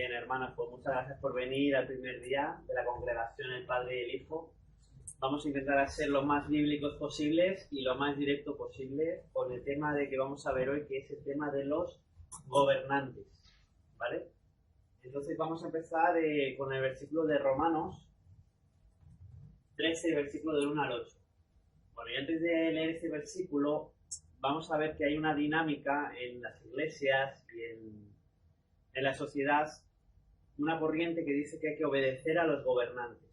Bien, hermanos, pues muchas gracias por venir al primer día de la congregación El Padre y el Hijo. Vamos a intentar ser lo más bíblicos posibles y lo más directo posible con el tema de que vamos a ver hoy, que es el tema de los gobernantes, ¿vale? Entonces vamos a empezar con el versículo de Romanos 13, versículo del 1 al 8. Bueno, y antes de leer este versículo, vamos a ver que hay una dinámica en las iglesias y en la sociedad, una corriente que dice que hay que obedecer a los gobernantes,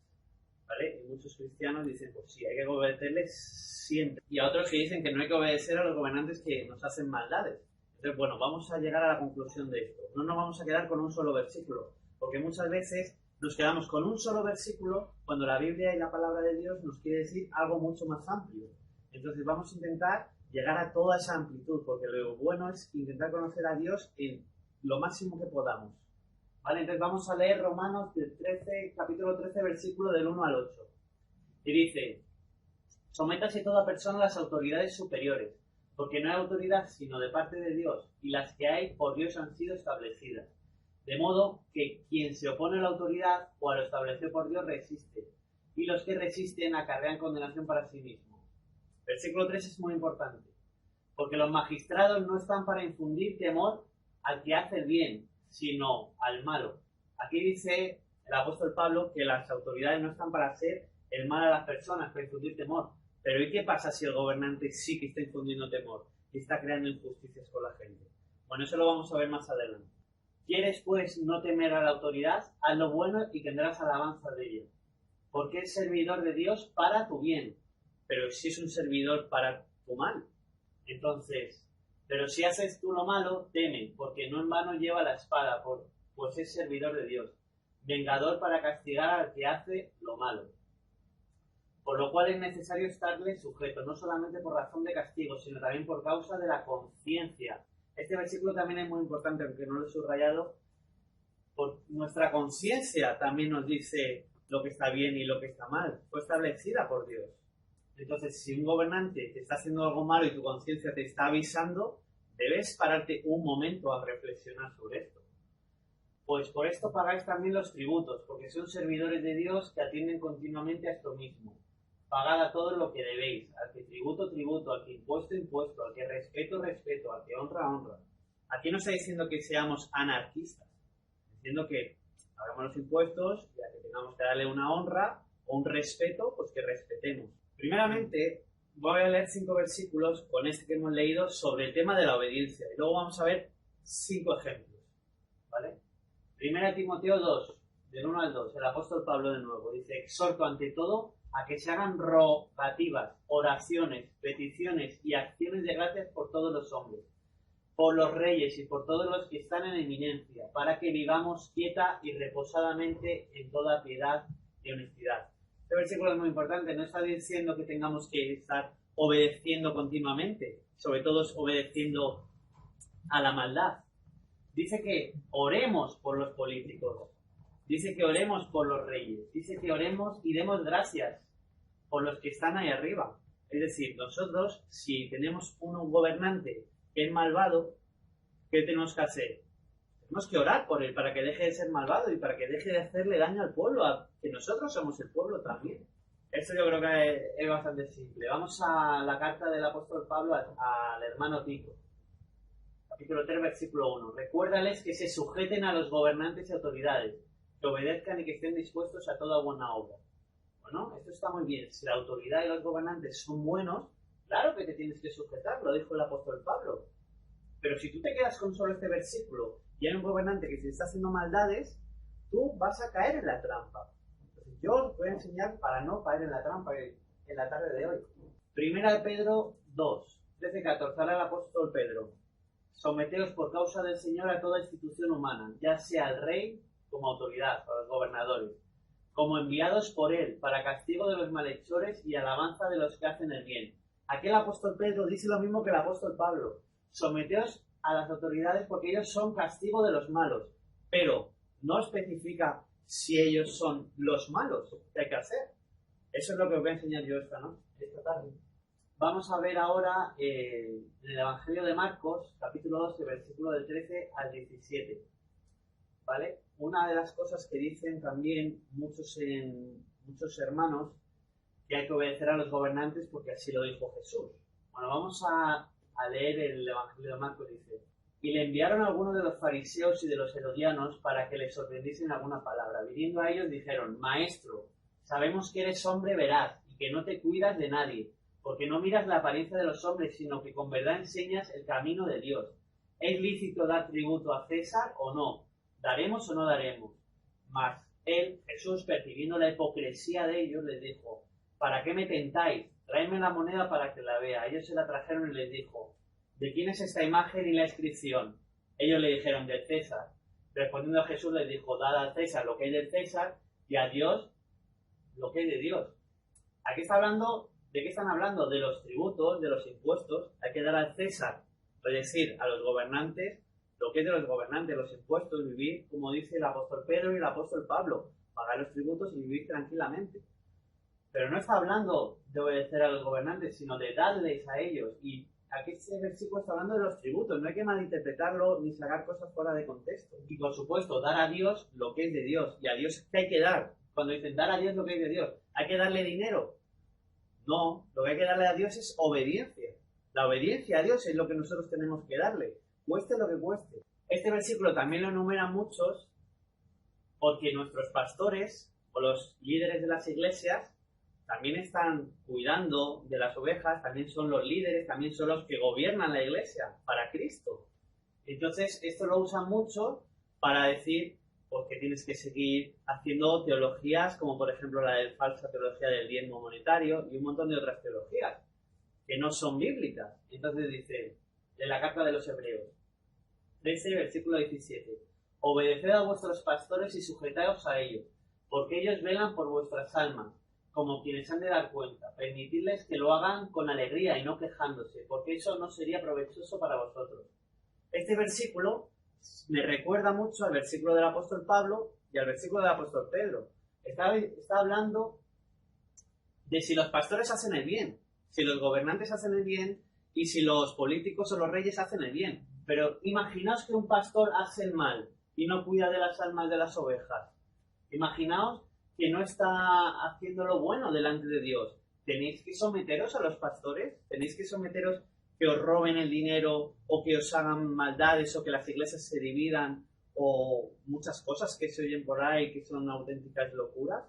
¿vale? Y muchos cristianos dicen, pues sí, hay que obedecerles siempre. Y a otros que dicen que no hay que obedecer a los gobernantes que nos hacen maldades. Entonces, bueno, vamos a llegar a la conclusión de esto. No nos vamos a quedar con un solo versículo, porque muchas veces nos quedamos con un solo versículo cuando la Biblia y la palabra de Dios nos quiere decir algo mucho más amplio. Entonces vamos a intentar llegar a toda esa amplitud, porque lo bueno es intentar conocer a Dios en lo máximo que podamos. ¿Vale? Entonces vamos a leer Romanos del 13, capítulo 13, versículo del 1 al 8. Y dice: sométase toda persona a las autoridades superiores, porque no hay autoridad sino de parte de Dios, y las que hay por Dios han sido establecidas. De modo que quien se opone a la autoridad o a lo establecido por Dios resiste, y los que resisten acarrean condenación para sí mismos. Versículo 3 es muy importante, porque los magistrados no están para infundir temor al que hace el bien, sino al malo. Aquí dice el apóstol Pablo que las autoridades no están para hacer el mal a las personas, para infundir temor. Pero ¿y qué pasa si el gobernante sí que está infundiendo temor y está creando injusticias con la gente? Bueno, eso lo vamos a ver más adelante. ¿Quieres, pues, no temer a la autoridad? Haz lo bueno y tendrás alabanza de ella. Porque es servidor de Dios para tu bien. Pero si es un servidor para tu mal, entonces... Pero si haces tú lo malo, teme, porque no en vano lleva la espada, pues es servidor de Dios, vengador para castigar al que hace lo malo. Por lo cual es necesario estarle sujeto, no solamente por razón de castigo, sino también por causa de la conciencia. Este versículo también es muy importante, aunque no lo he subrayado, por nuestra conciencia también nos dice lo que está bien y lo que está mal. Fue establecida por Dios. Entonces, si un gobernante te está haciendo algo malo y tu conciencia te está avisando, debes pararte un momento a reflexionar sobre esto. Pues por esto pagáis también los tributos, porque son servidores de Dios que atienden continuamente a esto mismo. Pagad a todos lo que debéis, al que tributo, tributo, al que impuesto, impuesto, al que respeto, respeto, al que honra, honra. Aquí no está diciendo que seamos anarquistas, diciendo que hagamos los impuestos y a que tengamos que darle una honra o un respeto, pues que respetemos. Primeramente, voy a leer 5 versículos con este que hemos leído sobre el tema de la obediencia. Y luego vamos a ver 5 ejemplos, ¿vale? 1 Timoteo 2, del 1 al 2, el apóstol Pablo de nuevo dice: exhorto ante todo a que se hagan rogativas, oraciones, peticiones y acciones de gracias por todos los hombres, por los reyes y por todos los que están en eminencia, para que vivamos quieta y reposadamente en toda piedad y honestidad. Este versículo es muy importante, no está diciendo que tengamos que estar obedeciendo continuamente, sobre todo obedeciendo a la maldad. Dice que oremos por los políticos, dice que oremos por los reyes, dice que oremos y demos gracias por los que están ahí arriba. Es decir, nosotros, si tenemos un gobernante que es malvado, ¿qué tenemos que hacer? Tenemos que orar por él para que deje de ser malvado y para que deje de hacerle daño al pueblo, que nosotros somos el pueblo también. Esto yo creo que es bastante simple. Vamos a la carta del apóstol Pablo al hermano Tito. Capítulo 3, versículo 1. Recuérdales que se sujeten a los gobernantes y autoridades, que obedezcan y que estén dispuestos a toda buena obra. Bueno, esto está muy bien. Si la autoridad y los gobernantes son buenos, claro que te tienes que sujetar, lo dijo el apóstol Pablo. Pero si tú te quedas con solo este versículo y hay un gobernante que se está haciendo maldades, tú vas a caer en la trampa. Entonces, yo os voy a enseñar para no caer en la trampa en la tarde de hoy. 1 Pedro 2, 13-14, ahora el apóstol Pedro. Someteos por causa del Señor a toda institución humana, ya sea al rey como autoridad, a los gobernadores, como enviados por él, para castigo de los malhechores y alabanza de los que hacen el bien. Aquí el apóstol Pedro dice lo mismo que el apóstol Pablo. Someteos a las autoridades porque ellos son castigo de los malos, pero no especifica si ellos son los malos que hay que hacer. Eso es lo que os voy a enseñar yo esta tarde. Vamos a ver ahora en el Evangelio de Marcos, capítulo 12, versículo del 13 al 17. ¿vale? Una de las cosas que dicen también muchos hermanos, que hay que obedecer a los gobernantes porque así lo dijo Jesús. Bueno, vamos a leer el Evangelio de Marcos, dice: y le enviaron a algunos de los fariseos y de los herodianos para que les sorprendiesen alguna palabra. Viniendo a ellos dijeron: Maestro, sabemos que eres hombre veraz y que no te cuidas de nadie, porque no miras la apariencia de los hombres, sino que con verdad enseñas el camino de Dios. ¿Es lícito dar tributo a César o no? ¿Daremos o no daremos? Mas él, Jesús, percibiendo la hipocresía de ellos, les dijo: ¿para qué me tentáis? Traedme la moneda para que la vea. Ellos se la trajeron y les dijo: ¿de quién es esta imagen y la inscripción? Ellos le dijeron: del César. Respondiendo Jesús les dijo: dad al César lo que es del César y a Dios lo que es de Dios. Aquí está hablando, ¿de qué están hablando? De los tributos, de los impuestos. Hay que dar al César, es decir, a los gobernantes, lo que es de los gobernantes, los impuestos, vivir, como dice el apóstol Pedro y el apóstol Pablo, pagar los tributos y vivir tranquilamente. Pero no está hablando de obedecer a los gobernantes, sino de darles a ellos. Y aquí este versículo está hablando de los tributos. No hay que malinterpretarlo ni sacar cosas fuera de contexto. Y por supuesto, dar a Dios lo que es de Dios. ¿Y a Dios qué hay que dar? Cuando dicen dar a Dios lo que es de Dios, ¿hay que darle dinero? No, lo que hay que darle a Dios es obediencia. La obediencia a Dios es lo que nosotros tenemos que darle, cueste lo que cueste. Este versículo también lo enumeran muchos porque nuestros pastores o los líderes de las iglesias también están cuidando de las ovejas, también son los líderes, también son los que gobiernan la iglesia para Cristo. Entonces, esto lo usan mucho para decir pues, que tienes que seguir haciendo teologías, como por ejemplo la de falsa teología del diezmo monetario y un montón de otras teologías que no son bíblicas. Entonces dice, de la carta de los Hebreos, 13, versículo 17, obedeced a vuestros pastores y sujetaos a ellos, porque ellos velan por vuestras almas, como quienes han de dar cuenta. Permitidles que lo hagan con alegría y no quejándose, porque eso no sería provechoso para vosotros. Este versículo me recuerda mucho al versículo del apóstol Pablo y al versículo del apóstol Pedro. Está hablando de si los pastores hacen el bien, si los gobernantes hacen el bien y si los políticos o los reyes hacen el bien. Pero imaginaos que un pastor hace el mal y no cuida de las almas de las ovejas. Imaginaos que no está haciendo lo bueno delante de Dios. ¿Tenéis que someteros a los pastores? ¿Tenéis que someteros que os roben el dinero o que os hagan maldades o que las iglesias se dividan o muchas cosas que se oyen por ahí que son auténticas locuras?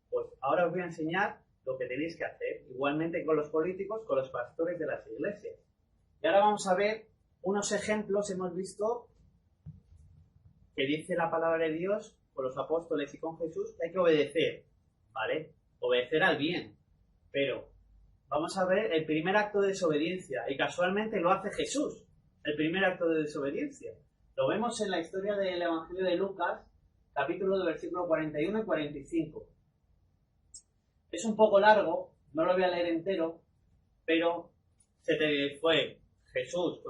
Pues ahora os voy a enseñar lo que tenéis que hacer, igualmente con los políticos, con los pastores de las iglesias. Y ahora vamos a ver unos ejemplos. Hemos visto que dice la palabra de Dios con los apóstoles y con Jesús que hay que obedecer, ¿vale? Obedecer al bien. Pero vamos a ver el primer acto de desobediencia, y casualmente lo hace Jesús, el primer acto de desobediencia. Lo vemos en la historia del Evangelio de Lucas, capítulo 2, versículo 41 y 45. Es un poco largo, no lo voy a leer entero, pero fue Jesús,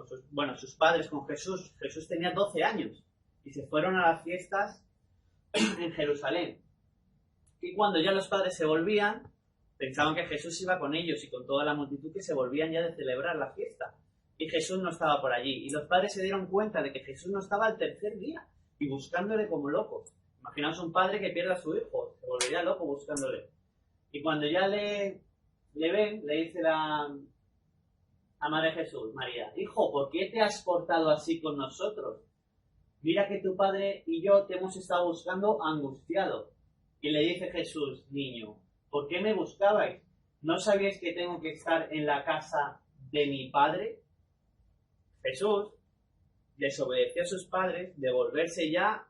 sus padres con Jesús. Jesús tenía 12 años y se fueron a las fiestas en Jerusalén. Y cuando ya los padres se volvían, pensaban que Jesús iba con ellos y con toda la multitud, que se volvían ya de celebrar la fiesta. Y Jesús no estaba por allí. Y los padres se dieron cuenta de que Jesús no estaba al tercer día y buscándole como loco. Imaginaos un padre que pierda a su hijo, se volvería loco buscándole. Y cuando ya le ven, le dice la madre de Jesús, María: hijo, ¿por qué te has portado así con nosotros? Mira que tu padre y yo te hemos estado buscando angustiado. Y le dice Jesús: niño, ¿por qué me buscabais? ¿No sabíais que tengo que estar en la casa de mi padre? Jesús desobedeció a sus padres de volverse ya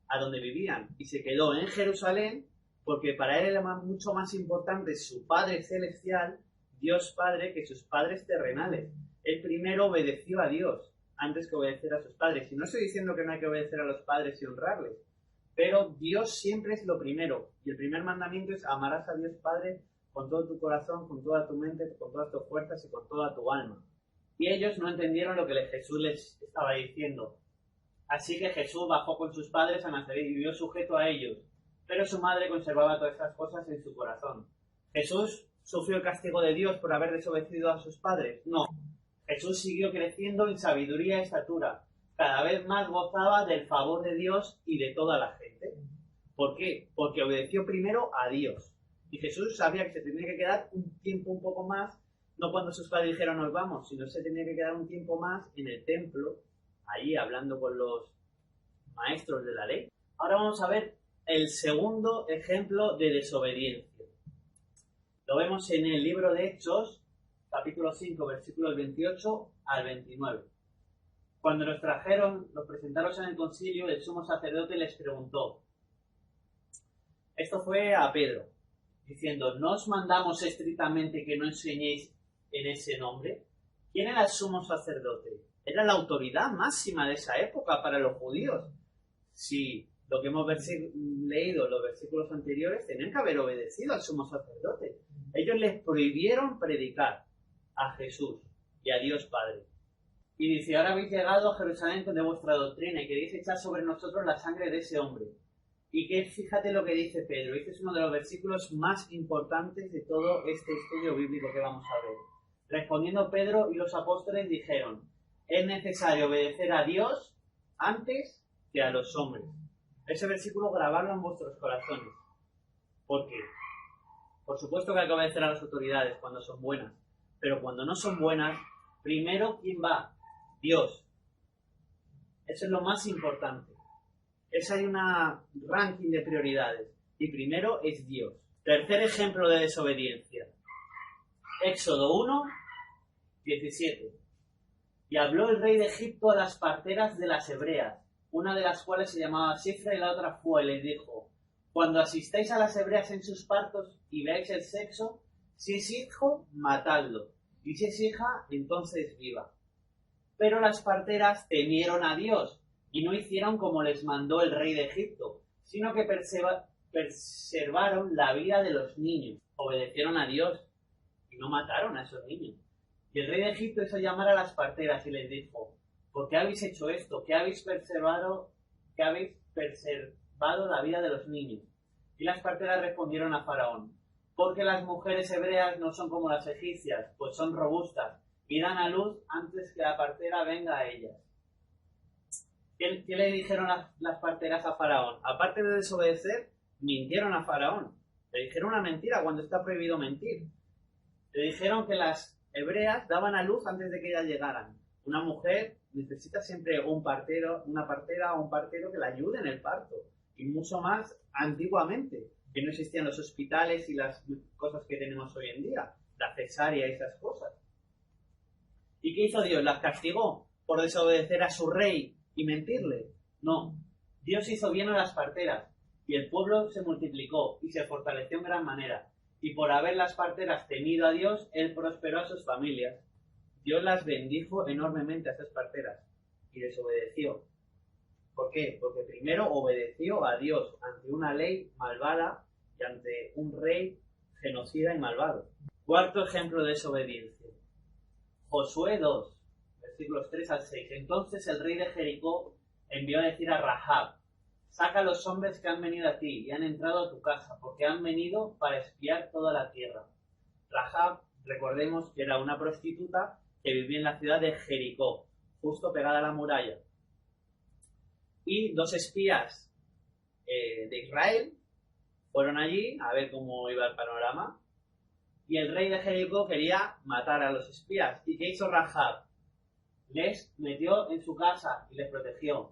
a donde vivían y se quedó en Jerusalén, porque para él era mucho más importante su Padre Celestial, Dios Padre, que sus padres terrenales. Él primero obedeció a Dios antes que obedecer a sus padres. Y no estoy diciendo que no hay que obedecer a los padres y honrarles, pero Dios siempre es lo primero. Y el primer mandamiento es: amarás a Dios Padre con todo tu corazón, con toda tu mente, con todas tus fuerzas y con toda tu alma. Y ellos no entendieron lo que Jesús les estaba diciendo. Así que Jesús bajó con sus padres a Nazaret y vivió sujeto a ellos. Pero su madre conservaba todas estas cosas en su corazón. ¿Jesús sufrió el castigo de Dios por haber desobedecido a sus padres? No. Jesús siguió creciendo en sabiduría y estatura, cada vez más gozaba del favor de Dios y de toda la gente. ¿Por qué? Porque obedeció primero a Dios. Y Jesús sabía que se tenía que quedar un tiempo un poco más, no cuando sus padres dijeron nos vamos, sino se tenía que quedar un tiempo más en el templo, allí hablando con los maestros de la ley. Ahora vamos a ver el segundo ejemplo de desobediencia. Lo vemos en el libro de Hechos, capítulo 5, versículos 28 al 29. Cuando los trajeron, los presentaron en el concilio, el sumo sacerdote les preguntó. Esto fue a Pedro, diciendo, ¿no os mandamos estrictamente que no enseñéis en ese nombre? ¿Quién era el sumo sacerdote? Era la autoridad máxima de esa época para los judíos. Si lo que hemos leído en los versículos anteriores, tenían que haber obedecido al sumo sacerdote. Ellos les prohibieron predicar a Jesús y a Dios Padre. Y dice, ahora habéis llegado a Jerusalén con vuestra doctrina y queréis echar sobre nosotros la sangre de ese hombre. Y que fíjate lo que dice Pedro. Este es uno de los versículos más importantes de todo este estudio bíblico que vamos a ver. Respondiendo Pedro y los apóstoles dijeron, es necesario obedecer a Dios antes que a los hombres. Ese versículo grabarlo en vuestros corazones. ¿Por qué? Por supuesto que hay que obedecer a las autoridades cuando son buenas, pero cuando no son buenas, primero, ¿quién va? Dios. Eso es lo más importante. Hay una ranking de prioridades. Y primero es Dios. Tercer ejemplo de desobediencia. Éxodo 1, 17. Y habló el rey de Egipto a las parteras de las hebreas, una de las cuales se llamaba Sifra y la otra Fua, y les dijo, cuando asistáis a las hebreas en sus partos y veáis el sexo, si es hijo, matadlo, y si es hija, entonces viva. Pero las parteras temieron a Dios, y no hicieron como les mandó el rey de Egipto, sino que preservaron la vida de los niños. Obedecieron a Dios y no mataron a esos niños. Y el rey de Egipto hizo llamar a las parteras y les dijo, ¿por qué habéis hecho esto? ¿Qué habéis preservado la vida de los niños? Y las parteras respondieron a Faraón, porque las mujeres hebreas no son como las egipcias, pues son robustas, y dan a luz antes que la partera venga a ellas. ¿Qué le dijeron las parteras a Faraón? Aparte de desobedecer, mintieron a Faraón. Le dijeron una mentira cuando está prohibido mentir. Le dijeron que las hebreas daban a luz antes de que ellas llegaran. Una mujer necesita siempre una partera o un partero que la ayude en el parto. Y mucho más antiguamente, que no existían los hospitales y las cosas que tenemos hoy en día. La cesárea y esas cosas. ¿Y qué hizo Dios? ¿Las castigó por desobedecer a su rey y mentirle? No. Dios hizo bien a las parteras y el pueblo se multiplicó y se fortaleció en gran manera. Y por haber las parteras temido a Dios, Él prosperó a sus familias. Dios las bendijo enormemente a esas parteras y desobedeció. ¿Por qué? Porque primero obedeció a Dios ante una ley malvada y ante un rey genocida y malvado. Cuarto ejemplo de desobediencia. Josué 2, versículos 3 al 6. Entonces el rey de Jericó envió a decir a Rahab, saca a los hombres que han venido a ti y han entrado a tu casa, porque han venido para espiar toda la tierra. Rahab, recordemos que era una prostituta que vivía en la ciudad de Jericó, justo pegada a la muralla. Y dos espías de Israel fueron allí a ver cómo iba el panorama. Y el rey de Jericó quería matar a los espías. ¿Y qué hizo Rahab? Les metió en su casa y les protegió.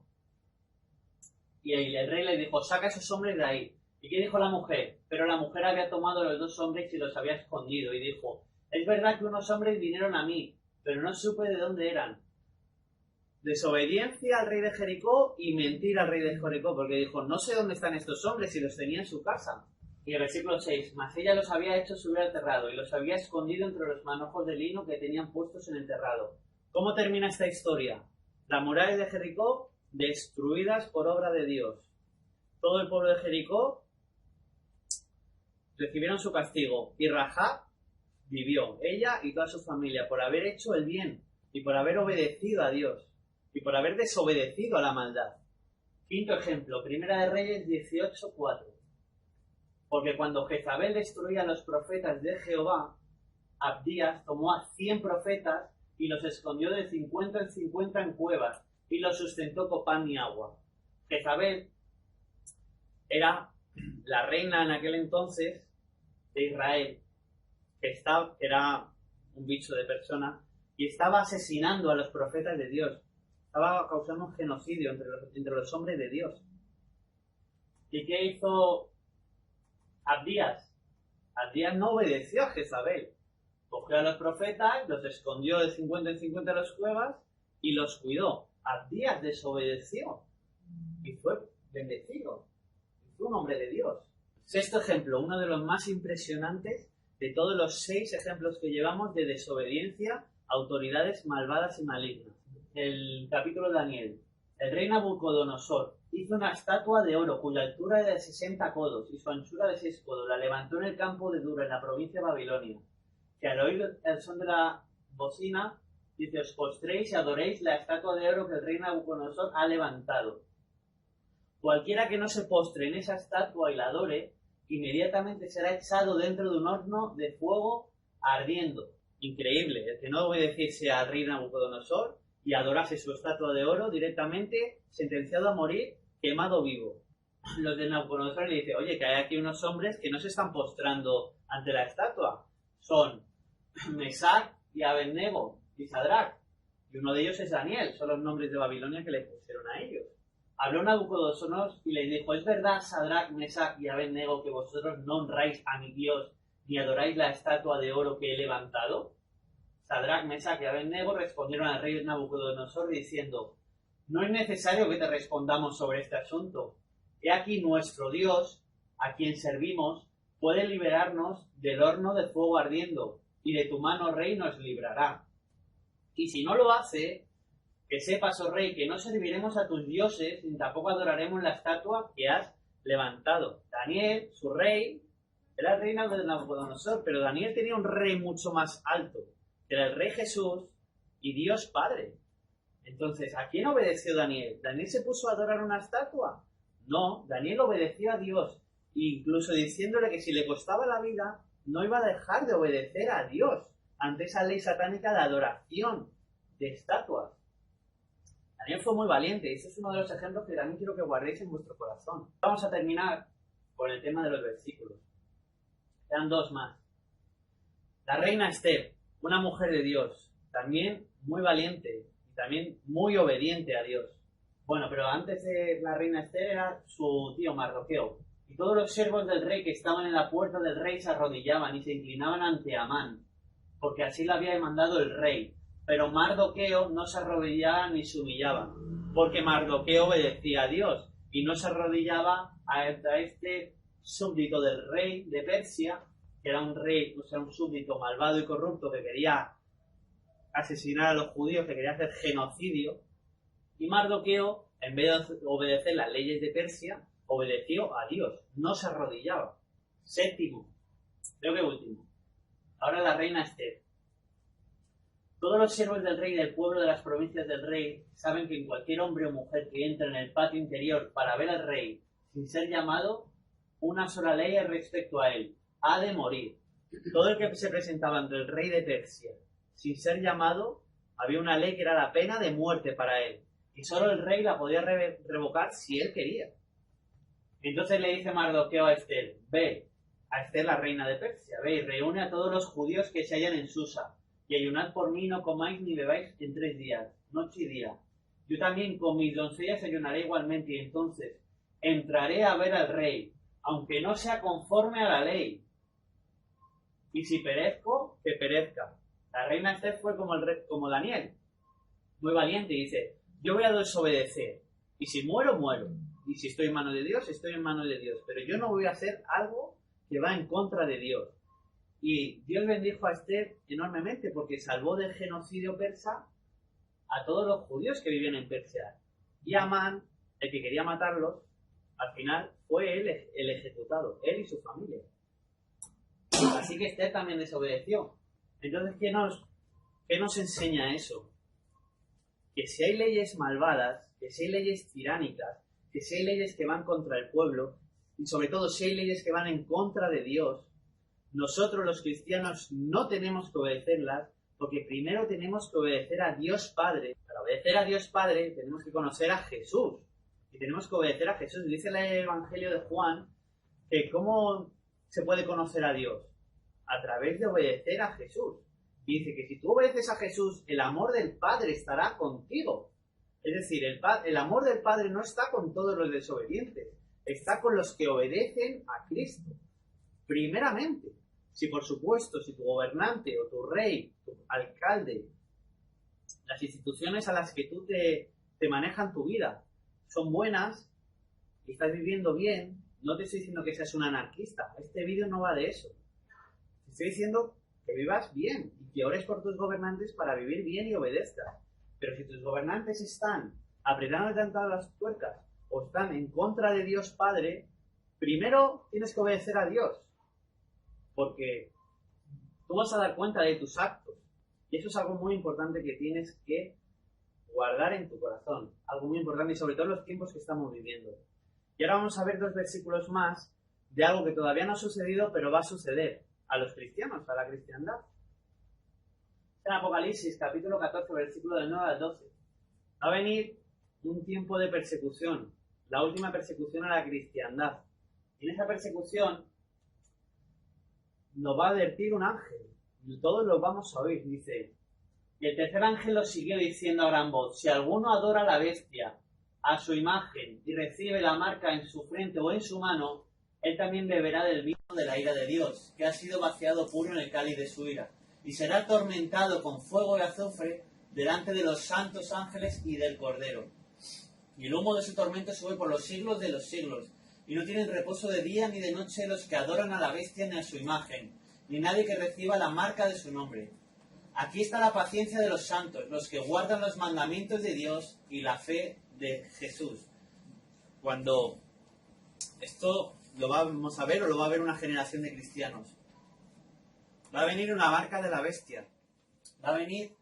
Y el rey les dijo, saca a esos hombres de ahí. ¿Y qué dijo la mujer? Pero la mujer había tomado a los dos hombres y los había escondido. Y dijo, es verdad que unos hombres vinieron a mí, pero no supe de dónde eran. Desobediencia al rey de Jericó y mentir al rey de Jericó, porque dijo, no sé dónde están estos hombres y los tenía en su casa. Y el versículo 6, mas ella los había hecho subir al terrado y los había escondido entre los manojos de lino que tenían puestos en el terrado. ¿Cómo termina esta historia? Las murallas de Jericó destruidas por obra de Dios. Todo el pueblo de Jericó recibieron su castigo y Rahab vivió, ella y toda su familia, por haber hecho el bien y por haber obedecido a Dios y por haber desobedecido a la maldad. Quinto ejemplo, Primera de Reyes 18:4. Porque cuando Jezabel destruía a los profetas de Jehová, Abdías tomó a 100 profetas y los escondió de 50 en 50 en cuevas y lo sustentó con pan y agua. Jezabel era la reina en aquel entonces de Israel, que era un bicho de persona, y estaba asesinando a los profetas de Dios. Estaba causando un genocidio entre los hombres de Dios. ¿Y qué hizo Abdías? Abdías no obedeció a Jezabel. Cogió a los profetas, los escondió de 50 en 50 en las cuevas y los cuidó. Abdías desobedeció y fue bendecido. Fue un hombre de Dios. Sexto ejemplo, uno de los más impresionantes de todos los 6 ejemplos que llevamos de desobediencia a autoridades malvadas y malignas. El capítulo de Daniel. El rey Nabucodonosor hizo una estatua de oro cuya altura era de 60 codos y su anchura de 6 codos. La levantó en el campo de Dura, en la provincia de Babilonia. Que al oír el son de la bocina, dice: os postréis y adoréis la estatua de oro que el rey Nabucodonosor ha levantado. Cualquiera que no se postre en esa estatua y la adore, inmediatamente será echado dentro de un horno de fuego ardiendo. Increíble, el que no obedeciese al rey Nabucodonosor y adorase su estatua de oro, directamente sentenciado a morir, quemado vivo. Los de Nabucodonosor le dicen: oye, que hay aquí unos hombres que no se están postrando ante la estatua. Son Mesac y Abednego y Sadrach. Y uno de ellos es Daniel. Son los nombres de Babilonia que le pusieron a ellos. Habló Nabucodonosor y les dijo: ¿es verdad, Sadrach, Mesac y Abednego, que vosotros no honráis a mi Dios ni adoráis la estatua de oro que he levantado? Sadrach, Mesac y Abednego respondieron al rey Nabucodonosor diciendo: no es necesario que te respondamos sobre este asunto. He aquí nuestro Dios, a quien servimos, puede liberarnos del horno de fuego ardiendo, y de tu mano, rey, nos librará. Y si no lo hace, que sepas, oh rey, que no serviremos a tus dioses, ni tampoco adoraremos la estatua que has levantado. Daniel, su rey, era el rey de Nabucodonosor, pero Daniel tenía un rey mucho más alto, que era el rey Jesús y Dios Padre. Entonces, ¿a quién obedeció Daniel? ¿Daniel se puso a adorar una estatua? No, Daniel obedeció a Dios, incluso diciéndole que si le costaba la vida, no iba a dejar de obedecer a Dios ante esa ley satánica de adoración de estatuas. Daniel fue muy valiente y ese es uno de los ejemplos que también quiero que guardéis en vuestro corazón. Vamos a terminar con el tema de los versículos. Quedan 2 más. La reina Esther, una mujer de Dios, también muy valiente y también muy obediente a Dios. Bueno, pero antes de la reina Esther era su tío Mardoqueo. Y todos los siervos del rey que estaban en la puerta del rey se arrodillaban y se inclinaban ante Amán, porque así lo había demandado el rey. Pero Mardoqueo no se arrodillaba ni se humillaba, porque Mardoqueo obedecía a Dios y no se arrodillaba a este súbdito del rey de Persia, que era un rey, o sea, un súbdito malvado y corrupto que quería asesinar a los judíos, que quería hacer genocidio. Y Mardoqueo, en vez de obedecer las leyes de Persia, obedeció a Dios, no se arrodillaba. 7º, creo que último. Ahora la reina Esther. Todos los siervos del rey y del pueblo de las provincias del rey saben que en cualquier hombre o mujer que entre en el patio interior para ver al rey sin ser llamado, una sola ley es respecto a él: ha de morir. Todo el que se presentaba ante el rey de Persia sin ser llamado, había una ley que era la pena de muerte para él, y solo el rey la podía revocar si él quería. Entonces le dice Mardoqueo a Esther: ve, a Esther la reina de Persia, ve y reúne a todos los judíos que se hallan en Susa, y ayunad por mí, no comáis ni bebáis en 3 días, noche y día. Yo también con mis doncellas ayunaré igualmente, y entonces entraré a ver al rey, aunque no sea conforme a la ley. Y si perezco, que perezca. La reina Esther fue como Daniel, muy valiente, y dice: yo voy a desobedecer, y si muero, muero. Y si estoy en manos de Dios, estoy en manos de Dios. Pero yo no voy a hacer algo que va en contra de Dios. Y Dios bendijo a Esther enormemente porque salvó del genocidio persa a todos los judíos que vivían en Persia. Y Amán, el que quería matarlos, al final fue él el ejecutado, él y su familia. Así que Esther también desobedeció. Entonces, ¿qué nos enseña eso? Que si hay leyes malvadas, que si hay leyes tiránicas, que si hay leyes que van contra el pueblo, y sobre todo si hay leyes que van en contra de Dios, nosotros los cristianos no tenemos que obedecerlas, porque primero tenemos que obedecer a Dios Padre para para obedecer a Dios Padre tenemos que conocer a Jesús. Y tenemos que obedecer a Jesús. Dice el Evangelio de Juan que ¿cómo se puede conocer a Dios? A través de obedecer a Jesús. Y dice que si tú obedeces a Jesús, el amor del Padre estará contigo. Es decir, el amor del Padre no está con todos los desobedientes, está con los que obedecen a Cristo. Primeramente, si por supuesto, si tu gobernante o tu rey, tu alcalde, las instituciones a las que tú te manejan tu vida son buenas y estás viviendo bien, no te estoy diciendo que seas un anarquista. Este vídeo no va de eso. Te estoy diciendo que vivas bien y que ores por tus gobernantes para vivir bien y obedezcas. Pero si tus gobernantes están apretando tanto las tuercas o están en contra de Dios Padre, primero tienes que obedecer a Dios. Porque tú vas a dar cuenta de tus actos. Y eso es algo muy importante que tienes que guardar en tu corazón. Algo muy importante y sobre todo en los tiempos que estamos viviendo. Y ahora vamos a ver 2 versículos más de algo que todavía no ha sucedido, pero va a suceder a los cristianos, a la cristiandad. En Apocalipsis, capítulo 14, versículo del 9 al 12. Va a venir un tiempo de persecución, la última persecución a la cristiandad. Y en esa persecución nos va a advertir un ángel, y todos lo vamos a oír, dice: y el tercer ángel lo siguió diciendo a gran voz: si alguno adora a la bestia, a su imagen, y recibe la marca en su frente o en su mano, él también beberá del vino de la ira de Dios, que ha sido vaciado puro en el cáliz de su ira, y será atormentado con fuego y azufre delante de los santos ángeles y del Cordero. Y el humo de su tormento sube por los siglos de los siglos, y no tienen reposo de día ni de noche los que adoran a la bestia ni a su imagen, ni nadie que reciba la marca de su nombre. Aquí está la paciencia de los santos, los que guardan los mandamientos de Dios y la fe de Jesús. Cuando esto lo vamos a ver o lo va a ver una generación de cristianos, va a venir una marca de la bestia. Va a venir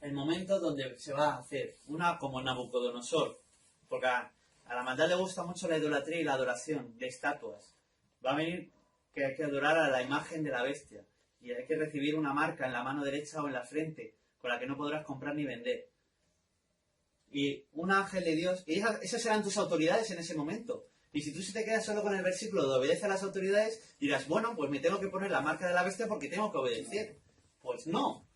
el momento donde se va a hacer una como Nabucodonosor, porque a la maldad le gusta mucho la idolatría y la adoración de estatuas. Va a venir que hay que adorar a la imagen de la bestia y hay que recibir una marca en la mano derecha o en la frente con la que no podrás comprar ni vender. Y un ángel de Dios, y esas serán tus autoridades en ese momento. Y si tú se te quedas solo con el versículo de obedece a las autoridades, dirás, bueno, pues me tengo que poner la marca de la bestia porque tengo que obedecer. Pues no,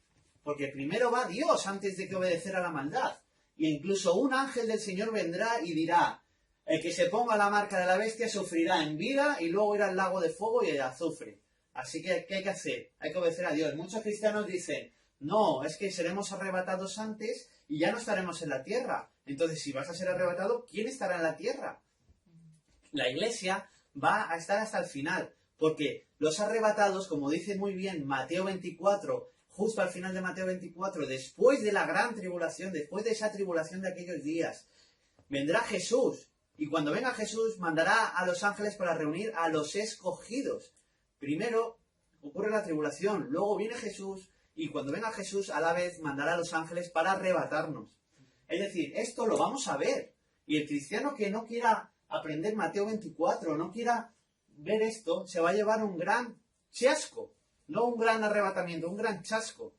porque primero va Dios antes de que obedecer a la maldad. Y incluso un ángel del Señor vendrá y dirá: el que se ponga la marca de la bestia sufrirá en vida y luego irá al lago de fuego y de azufre. Así que, ¿qué hay que hacer? Hay que obedecer a Dios. Muchos cristianos dicen, no, es que seremos arrebatados antes y ya no estaremos en la tierra. Entonces, si vas a ser arrebatado, ¿quién estará en la tierra? La iglesia va a estar hasta el final, porque los arrebatados, como dice muy bien Mateo 24, justo al final de Mateo 24, después de la gran tribulación, después de esa tribulación de aquellos días, vendrá Jesús. Y cuando venga Jesús, mandará a los ángeles para reunir a los escogidos. Primero ocurre la tribulación, luego viene Jesús, y cuando venga Jesús, a la vez mandará a los ángeles para arrebatarnos. Es decir, esto lo vamos a ver. Y el cristiano que no quiera aprender Mateo 24, no quiera ver esto, se va a llevar un gran chasco. No un gran arrebatamiento, un gran chasco.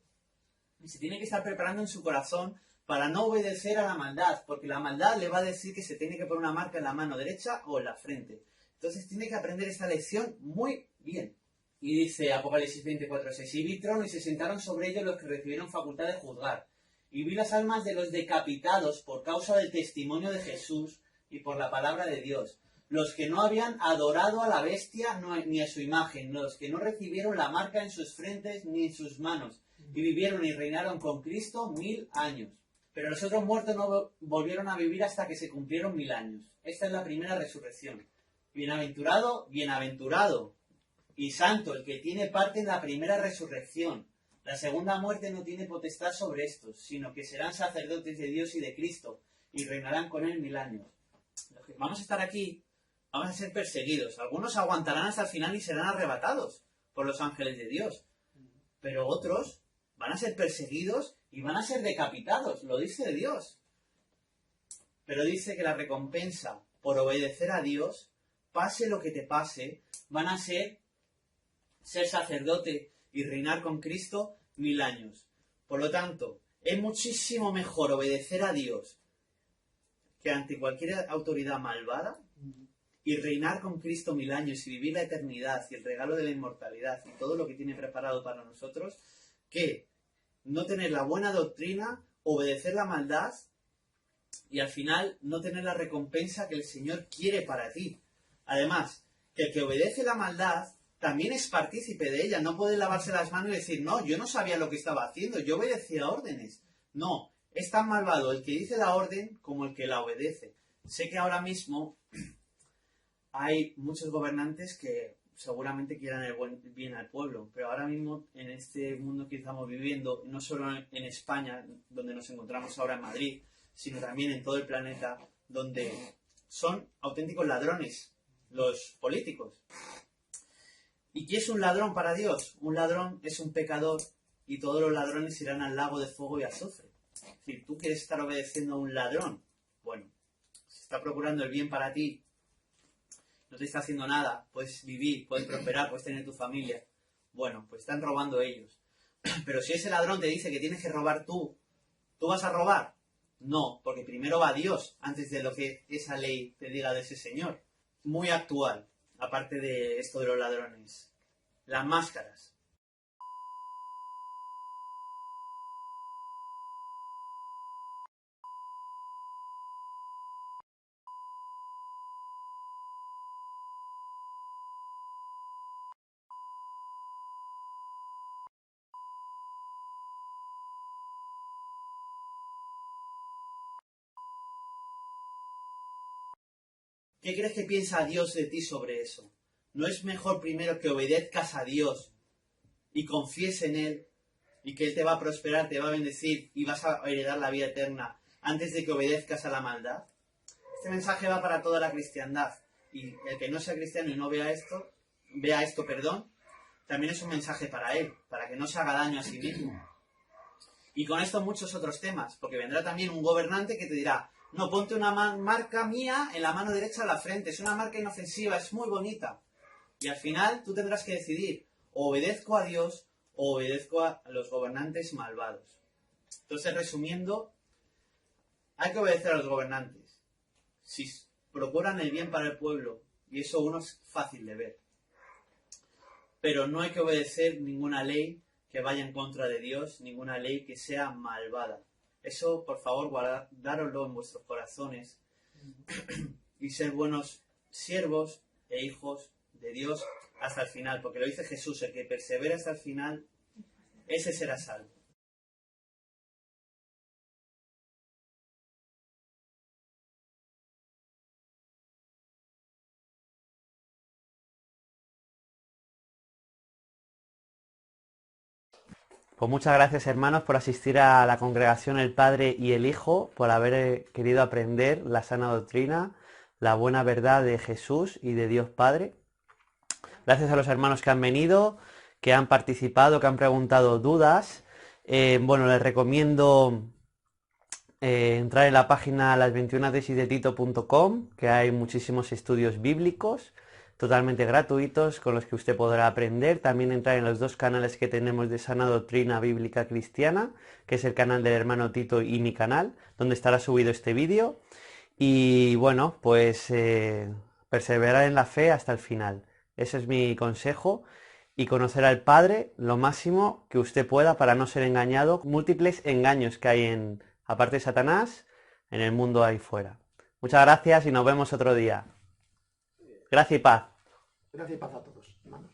Y se tiene que estar preparando en su corazón para no obedecer a la maldad, porque la maldad le va a decir que se tiene que poner una marca en la mano derecha o en la frente. Entonces tiene que aprender esta lección muy bien. Y dice Apocalipsis 24:6, y vi trono y se sentaron sobre ellos los que recibieron facultad de juzgar. Y vi las almas de los decapitados por causa del testimonio de Jesús y por la palabra de Dios. Los que no habían adorado a la bestia ni a su imagen, los que no recibieron la marca en sus frentes ni en sus manos, y vivieron y reinaron con Cristo 1000 años. Pero los otros muertos no volvieron a vivir hasta que se cumplieron 1000 años. Esta es la primera resurrección. Bienaventurado, bienaventurado y santo el que tiene parte en la primera resurrección. La segunda muerte no tiene potestad sobre estos, sino que serán sacerdotes de Dios y de Cristo, y reinarán con él 1000 años. Los que vamos a estar aquí, vamos a ser perseguidos. Algunos aguantarán hasta el final y serán arrebatados por los ángeles de Dios. Pero otros van a ser perseguidos y van a ser decapitados, lo dice Dios. Pero dice que la recompensa por obedecer a Dios, pase lo que te pase, van a ser sacerdote y reinar con Cristo 1000 años. Por lo tanto, Es muchísimo mejor obedecer a Dios que ante cualquier autoridad malvada y reinar con Cristo 1000 años y vivir la eternidad y el regalo de la inmortalidad y todo lo que tiene preparado para nosotros, que no tener la buena doctrina, obedecer la maldad y al final no tener la recompensa que el Señor quiere para ti. Además, que el que obedece la maldad también es partícipe de ella. No puede lavarse las manos y decir, no, yo no sabía lo que estaba haciendo, yo obedecía órdenes. No, es tan malvado el que dice la orden como el que la obedece. Sé que ahora mismo hay muchos gobernantes que seguramente quieran el bien al pueblo, pero ahora mismo en este mundo que estamos viviendo, no solo en España, donde nos encontramos ahora en Madrid, sino también en todo el planeta, donde son auténticos ladrones los políticos. ¿Y qué es un ladrón para Dios? Un ladrón es un pecador y todos los ladrones irán al lago de fuego y azufre. Es decir, ¿tú quieres estar obedeciendo a un ladrón? Bueno, si está procurando el bien para ti, no te está haciendo nada, puedes vivir, puedes prosperar, puedes tener tu familia. Bueno, pues están robando ellos. Pero si ese ladrón te dice que tienes que robar tú, ¿tú vas a robar? No, porque primero va Dios antes de lo que esa ley te diga de ese señor. Muy actual, aparte de esto de los ladrones. Las máscaras. ¿Qué crees que piensa Dios de ti sobre eso? ¿No es mejor primero que obedezcas a Dios y confíes en Él y que Él te va a prosperar, te va a bendecir y vas a heredar la vida eterna antes de que obedezcas a la maldad? Este mensaje va para toda la cristiandad y el que no sea cristiano y no vea esto, también es un mensaje para él, para que no se haga daño a sí mismo. Y con esto muchos otros temas, porque vendrá también un gobernante que te dirá, no, ponte una marca mía en la mano derecha de la frente, es una marca inofensiva, es muy bonita. Y al final tú tendrás que decidir, o obedezco a Dios o obedezco a los gobernantes malvados. Entonces, resumiendo, hay que obedecer a los gobernantes. Si procuran el bien para el pueblo, y eso uno es fácil de ver. Pero no hay que obedecer ninguna ley que vaya en contra de Dios, ninguna ley que sea malvada. Eso, por favor, guardároslo en vuestros corazones y ser buenos siervos e hijos de Dios hasta el final, porque lo dice Jesús, el que persevera hasta el final, ese será salvo. Pues muchas gracias, hermanos, por asistir a la congregación el Padre y el Hijo, por haber querido aprender la sana doctrina, la buena verdad de Jesús y de Dios Padre. Gracias a los hermanos que han venido, que han participado, que han preguntado dudas. Bueno, les recomiendo entrar en la página las21tesisdetito.com, que hay muchísimos estudios bíblicos totalmente gratuitos con los que usted podrá aprender. También entrar en los dos canales que tenemos de Sana Doctrina Bíblica Cristiana, que es el canal del hermano Tito y mi canal, donde estará subido este vídeo. Y bueno, pues perseverar en la fe hasta el final. Ese es mi consejo. Y conocer al Padre lo máximo que usted pueda para no ser engañado. Múltiples engaños que hay aparte de Satanás, en el mundo ahí fuera. Muchas gracias y nos vemos otro día. Gracias y paz. Gracias y paz a todos, hermanos.